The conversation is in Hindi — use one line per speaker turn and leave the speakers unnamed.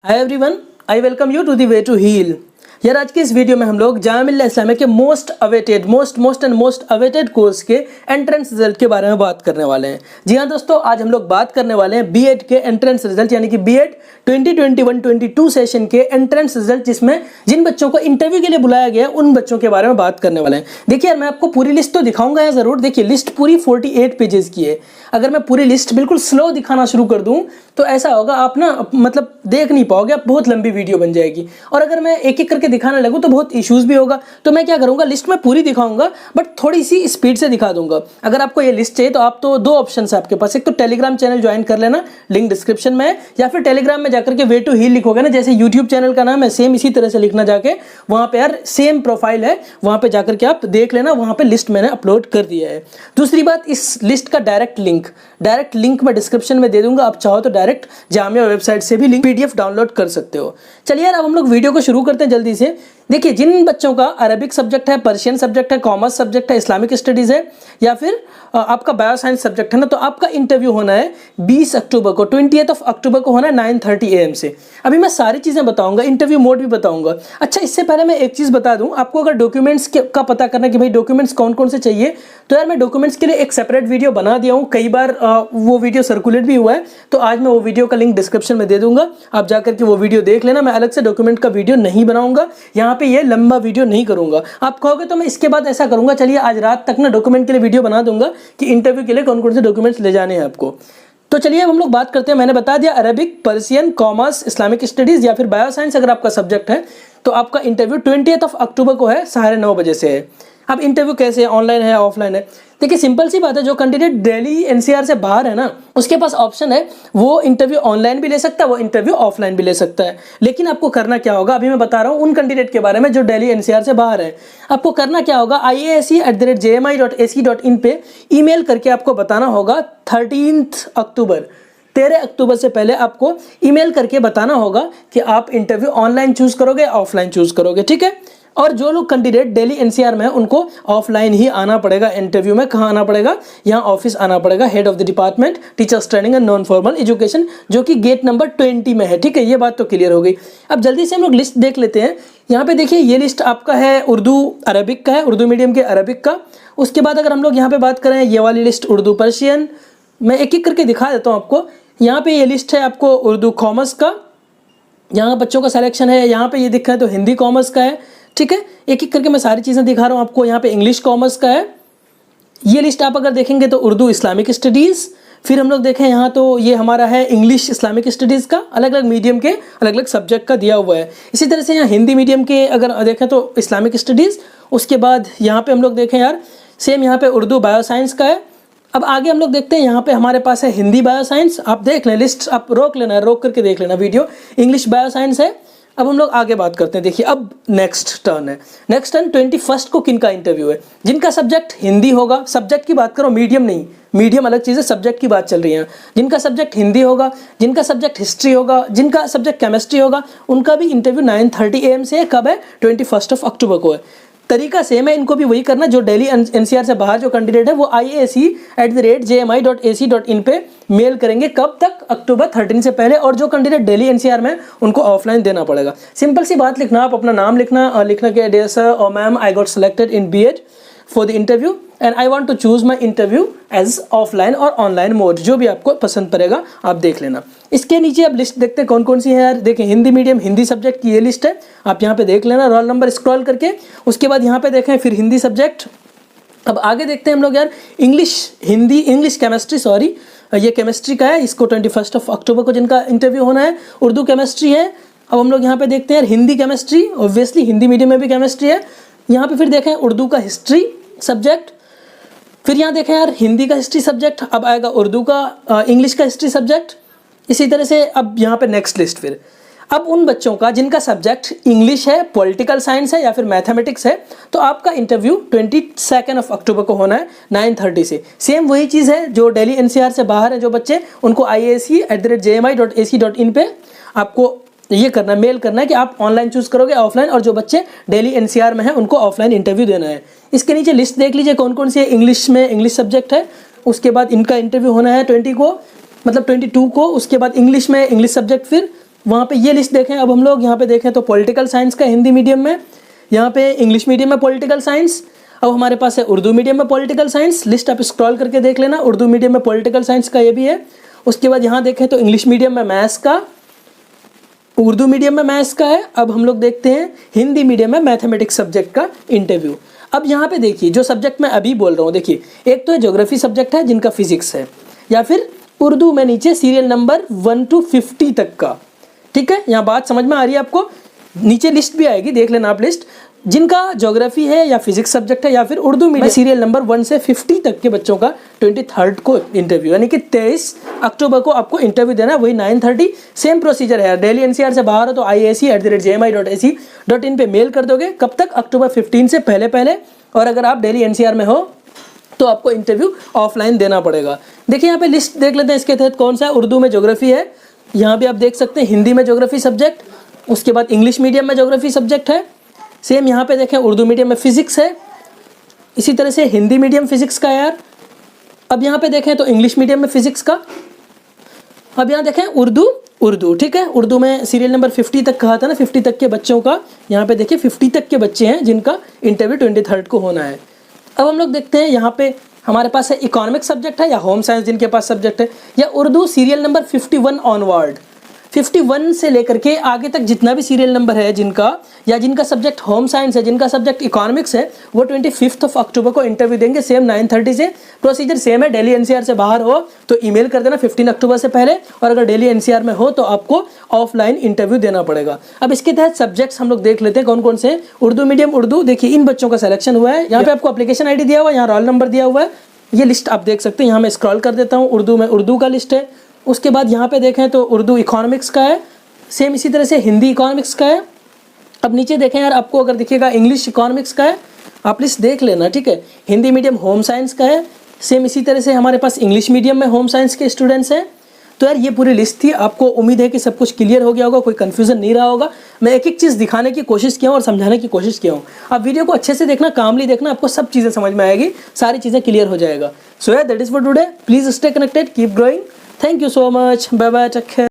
Hi everyone, I welcome you to the way to heal. यार आज की इस वीडियो में हम लोग जामिया मिल्लिया इस्लामिया के मोस्ट अवेटेड कोर्स के एंट्रेंस रिजल्ट के बारे में बात करने वाले हैं। जी हाँ दोस्तों, आज हम लोग बात करने वाले हैं बीएड के एंट्रेंस रिजल्ट यानी कि बीएड 2021-22 सेशन के एंट्रेंस रिजल्ट, जिसमें जिन बच्चों को इंटरव्यू के लिए बुलाया गया उन बच्चों के बारे में बात करने वाले हैं। देखिए यार, मैं आपको पूरी लिस्ट तो दिखाऊंगा यार ज़रूर। देखिए लिस्ट पूरी 48 पेजेस की है। अगर मैं पूरी लिस्ट बिल्कुल स्लो दिखाना शुरू कर दूं तो ऐसा होगा, आप ना मतलब देख नहीं पाओगे, आप बहुत लंबी वीडियो बन जाएगी। और अगर मैं एक एक करके दिखाने लगूं तो बहुत इश्यूज भी होगा। तो मैं क्या करूंगा, लिस्ट में पूरी दिखाऊंगा बट थोड़ी सी स्पीड से दिखा दूंगा। अगर आपको ये लिस्ट चाहिए तो आप तो दो ऑप्शन है आपके पास, एक तो टेलीग्राम चैनल ज्वाइन कर लेना, लिंक डिस्क्रिप्शन में है, या फिर टेलीग्राम में जाकर के वे टू हील लिखोगे ना, जैसे यूट्यूब चैनल का नाम है सेम इसी तरह से लिखना जाके, वहां पे यार सेम प्रोफाइल है, वहां पे जाकर के आप देख लेना, वहां पे लिस्ट मैंने अपलोड कर दिया है। दूसरी बात, इस लिस्ट का डायरेक्ट लिंक मैं डिस्क्रिप्शन में दे दूंगा। आप चाहो तो डायरेक्ट जामिया वेबसाइट से भी लिंक पीडीएफ डाउनलोड कर सकते हो। चलिए यार, अब हम लोग वीडियो को शुरू करते हैं जल्दी से। देखिए, जिन बच्चों का अरबिक सब्जेक्ट है, पर्शियन सब्जेक्ट है, कॉमर्स सब्जेक्ट है, इस्लामिक स्टडीज़ है, या फिर आपका बायो साइंस सब्जेक्ट है ना, तो आपका इंटरव्यू होना है 20 अक्टूबर को, 20 अक्टूबर को होना है 9:30 AM से। अभी मैं सारी चीज़ें बताऊंगा, इंटरव्यू मोड भी बताऊंगा। अच्छा, इससे पहले मैं एक चीज़ बता दूं आपको, अगर डॉक्यूमेंट्स का पता करना है कि भाई डॉक्यूमेंट्स कौन कौन से चाहिए, तो यार मैं डॉक्यूमेंट्स के लिए एक सेपरेट वीडियो बना दिया हूँ। कई बार वो वीडियो सर्कुलेट भी हुआ है, तो आज मैं वो वीडियो का लिंक डिस्क्रिप्शन में दे दूंगा, आप जाकर के वो वीडियो देख लेना। मैं अलग से डॉक्यूमेंट का वीडियो नहीं बनाऊंगा, यहाँ पे ये लंबा वीडियो नहीं करूंगा। आप कहोगे तो मैं इसके बाद ऐसा करूंगा, चलिए आज रात तक ना डॉक्यूमेंट के लिए वीडियो बना दूंगा कि इंटरव्यू के लिए कौन कौन से डॉक्यूमेंट्स ले जाने हैं आपको। तो चलिए अब हम लोग बात करते हैं। मैंने बता दिया Arabic, Persian, commerce, Islamic studies या फिर बायो साइंस अगर आपका सब्जेक्ट है, तो आपका इंटरव्यू 20 अक्टूबर को है, 9:30 बजे से है। अब इंटरव्यू कैसे है, ऑनलाइन है ऑफलाइन है? देखिए सिंपल सी बात है, जो कैंडिडेट दिल्ली एनसीआर से बाहर है ना, उसके पास ऑप्शन है, वो इंटरव्यू ऑनलाइन भी ले सकता है, वो इंटरव्यू ऑफलाइन भी ले सकता है। लेकिन आपको करना क्या होगा, अभी मैं बता रहा हूँ उन कैंडिडेट के बारे में जो दिल्ली एनसीआर से बाहर है। आपको करना क्या होगा, iasc@jmi.ac.in पे ईमेल करके आपको बताना होगा 13 अक्टूबर से पहले आपको ईमेल करके बताना होगा कि आप इंटरव्यू ऑनलाइन चूज करोगे, ऑफलाइन चूज करोगे, ठीक है। और जो लोग कैंडिडेट दिल्ली एनसीआर में है उनको ऑफलाइन ही आना पड़ेगा इंटरव्यू में। कहाँ आना पड़ेगा, यहाँ ऑफिस आना पड़ेगा, head of the department teachers training and non formal education, जो कि गेट नंबर 20 में है, ठीक है। ये बात तो क्लियर हो गई। अब जल्दी से हम लोग लिस्ट देख लेते हैं। यहाँ पे देखिए, ये लिस्ट आपका है उर्दू अरबिक का है, उर्दू मीडियम के अरबिक का। उसके बाद अगर हम लोग यहाँ पे बात करें, ये वाली लिस्ट उर्दू पर्शियन, मैं एक एक करके दिखा देता हूँ आपको। यहाँ पे ये लिस्ट है आपको उर्दू कॉमर्स का, यहाँ बच्चों का सिलेक्शन है। यहाँ पे ये दिख रहा है तो हिंदी कॉमर्स का है, ठीक है। एक एक करके मैं सारी चीज़ें दिखा रहा हूँ आपको। यहाँ पे इंग्लिश कॉमर्स का है। ये लिस्ट आप अगर देखेंगे तो उर्दू इस्लामिक स्टडीज़, फिर हम लोग देखें यहाँ तो ये हमारा है इंग्लिश इस्लामिक स्टडीज़ का, अलग अलग मीडियम के अलग अलग सब्जेक्ट का दिया हुआ है। इसी तरह से यहाँ हिंदी मीडियम के अगर देखें तो इस्लामिक स्टडीज़। उसके बाद यहाँ पे हम लोग देखें यार, सेम यहाँ पे उर्दू बायो साइंस का है। अब आगे हम लोग देखते हैं, यहाँ पे हमारे पास है हिंदी बायो साइंस। आप देख लें लिस्ट, आप रोक लेना, रोक करके देख लेना वीडियो। इंग्लिश बायो साइंस है। अब हम लोग आगे बात करते हैं। देखिए अब नेक्स्ट टर्न है। नेक्स्ट टर्न 21 को किन का इंटरव्यू है, जिनका सब्जेक्ट हिंदी होगा। सब्जेक्ट की बात करो, मीडियम नहीं, मीडियम अलग चीज़ है, सब्जेक्ट की बात चल रही है। जिनका सब्जेक्ट हिंदी होगा, जिनका सब्जेक्ट हिस्ट्री होगा, जिनका सब्जेक्ट केमिस्ट्री होगा, उनका भी इंटरव्यू 9:30 AM से है। कब है, 21 अक्टूबर को है। तरीका सेम है, इनको भी वही करना। जो दिल्ली एनसीआर से बाहर जो कैंडिडेट है वो iasc@jmi.ac.in पे मेल करेंगे। कब तक, अक्टूबर 13 से पहले। और जो कैंडिडेट दिल्ली एनसीआर में उनको ऑफलाइन देना पड़ेगा। सिंपल सी बात लिखना, आप अपना नाम लिखना कि डियर सर और ma'am, I got selected in BEd for the interview and I want to choose my interview as offline और ऑनलाइन मोड, जो भी आपको पसंद पड़ेगा आप देख लेना। इसके नीचे अब लिस्ट देखते हैं कौन कौन सी है यार। देखिए हिंदी मीडियम हिंदी सब्जेक्ट की ये लिस्ट है, आप यहाँ पे देख लेना, रोल नंबर स्क्रॉल करके। उसके बाद यहाँ पे देखें फिर हिंदी सब्जेक्ट। अब आगे देखते हैं हम लोग यार, इंग्लिश केमिस्ट्री, सॉरी ये केमिस्ट्री का है। इसको 21 अक्टूबर को जिनका इंटरव्यू होना है। उर्दू केमिस्ट्री है। अब हम लोग यहाँ पे देखते हैं यार Hindi chemistry, obviously Hindi medium में भी केमिस्ट्री है। यहाँ पे फिर देखें उर्दू का हिस्ट्री सब्जेक्ट, फिर यहाँ देखें यार हिंदी का हिस्ट्री सब्जेक्ट। अब आएगा उर्दू का इंग्लिश का हिस्ट्री सब्जेक्ट। इसी तरह से अब यहाँ पे नेक्स्ट लिस्ट। फिर अब उन बच्चों का जिनका सब्जेक्ट इंग्लिश है, पॉलिटिकल साइंस है या फिर मैथमेटिक्स है, तो आपका इंटरव्यू 22 अक्टूबर को होना है 9:30 से। सेम वही चीज़ है, जो दिल्ली एनसीआर से बाहर है जो बच्चे, उनको iasc@jmi.ac.in पे आपको ये करना, मेल करना है कि आप ऑनलाइन चूज करोगे ऑफलाइन, और जो बच्चे दिल्ली एनसीआर में है उनको ऑफलाइन इंटरव्यू देना है। इसके नीचे लिस्ट देख लीजिए कौन कौन सी है। इंग्लिश में इंग्लिश सब्जेक्ट है, उसके बाद इनका इंटरव्यू होना है 22 को। उसके बाद इंग्लिश में इंग्लिश सब्जेक्ट, फिर वहाँ पे ये लिस्ट देखें। अब हम लोग यहाँ पे देखें तो पॉलिटिकल साइंस का हिंदी मीडियम में, यहाँ पे इंग्लिश मीडियम में पॉलिटिकल साइंस, अब हमारे पास है उर्दू मीडियम में पॉलिटिकल साइंस। लिस्ट आप स्क्रॉल करके देख लेना, उर्दू मीडियम में पॉलिटिकल साइंस का ये भी है। उसके बाद यहाँ देखें तो इंग्लिश मीडियम में मैथ्स का, उर्दू मीडियम में मैथ्स का है। अब हम लोग देखते हैं हिंदी मीडियम में मैथमेटिक्स सब्जेक्ट का इंटरव्यू। अब यहाँ पे देखिए जो सब्जेक्ट मैं अभी बोल रहा हूँ, देखिए एक तो ज्योग्राफी सब्जेक्ट है जिनका फिजिक्स है, या फिर उर्दू में नीचे सीरियल नंबर 1 to 50 तक का। ठीक है, यहाँ बात समझ में आ रही है आपको? नीचे लिस्ट भी आएगी, देख लेना आप लिस्ट, जिनका ज्योग्राफी है या फिजिक्स सब्जेक्ट है या फिर उर्दू मीडियम सीरियल नंबर 1 से 50 तक के बच्चों का 23 को इंटरव्यू, यानी कि 23 अक्टूबर को आपको इंटरव्यू देना है, वही 9:30। सेम प्रोसीजर है, डेली एनसीआर से बाहर हो तो IAC@jmi.ac.in पे मेल कर दोगे। कब तक? अक्टूबर 15 से पहले। और अगर आप डेली एनसीआर में हो तो आपको इंटरव्यू ऑफलाइन देना पड़ेगा। देखिए यहाँ पे लिस्ट देख लेते हैं इसके तहत कौन सा है। उर्दू में ज्योग्राफी है, यहाँ भी आप देख सकते हैं, हिंदी में ज्योग्राफी सब्जेक्ट, उसके बाद इंग्लिश मीडियम में ज्योग्राफी सब्जेक्ट है। सेम यहाँ पे देखें उर्दू मीडियम में फिजिक्स है, इसी तरह से हिंदी मीडियम फिजिक्स का यार। अब यहाँ पे देखें तो इंग्लिश मीडियम में फिजिक्स का। अब यहाँ देखें उर्दू, ठीक है, उर्दू में सीरियल नंबर 50 तक कहा था ना, 50 तक के बच्चों का, यहाँ पे देखिए 50 तक के बच्चे हैं जिनका इंटरव्यू 23 को होना है। अब हम लोग देखते हैं यहाँ पे हमारे पास है इकोनॉमिक सब्जेक्ट है या होम साइंस जिनके पास सब्जेक्ट है, या उर्दू सीरियल नंबर 51 ऑनवर्ड, 51 से लेकर के आगे तक जितना भी सीरियल नंबर है जिनका, या जिनका सब्जेक्ट होम साइंस है, जिनका सब्जेक्ट इकोनॉमिक्स है, वो 25 अक्टूबर को इंटरव्यू देंगे। सेम 9:30 से, प्रोसीजर सेम है। डेली एनसीआर से बाहर हो तो ईमेल कर देना 15 अक्टूबर से पहले, और अगर डेली एनसीआर में हो तो आपको ऑफलाइन इंटरव्यू देना पड़ेगा। अब इसके तहत सब्जेक्ट्स हम लोग देख लेते हैं कौन कौन से। उर्दू मीडियम उर्दू, देखिए इन बच्चों का सिलेक्शन हुआ है। यहाँ पे आपको एप्लीकेशन ID दिया हुआ है, यहाँ रोल नंबर दिया हुआ है, ये लिस्ट आप देख सकते हैं। यहाँ मैं स्क्रॉल कर देता हूँ, उर्दू में उर्दू का लिस्ट है। उसके बाद यहाँ पे देखें तो उर्दू इकोनॉमिक्स का है, सेम इसी तरह से हिंदी इकोनॉमिक्स का है। अब नीचे देखें यार, आपको अगर दिखेगा इंग्लिश इकोनॉमिक्स का है, आप लिस्ट देख लेना, ठीक है। हिंदी मीडियम होम साइंस का है, सेम इसी तरह से हमारे पास इंग्लिश मीडियम में होम साइंस के स्टूडेंट्स हैं। तो यार ये पूरी लिस्ट थी। आपको उम्मीद है कि सब कुछ क्लियर हो गया होगा, कोई कन्फ्यूजन नहीं रहा होगा। मैं एक एक चीज़ दिखाने की कोशिश किया हूँ और समझाने की कोशिश किया हूँ। आप वीडियो को अच्छे से देखना, कामली देखना, आपको सब चीज़ें समझ में आएगी, सारी चीज़ें क्लियर हो जाएगा। सो यार that is for today. Please stay connected, keep growing. Thank you so much, bye bye, take care.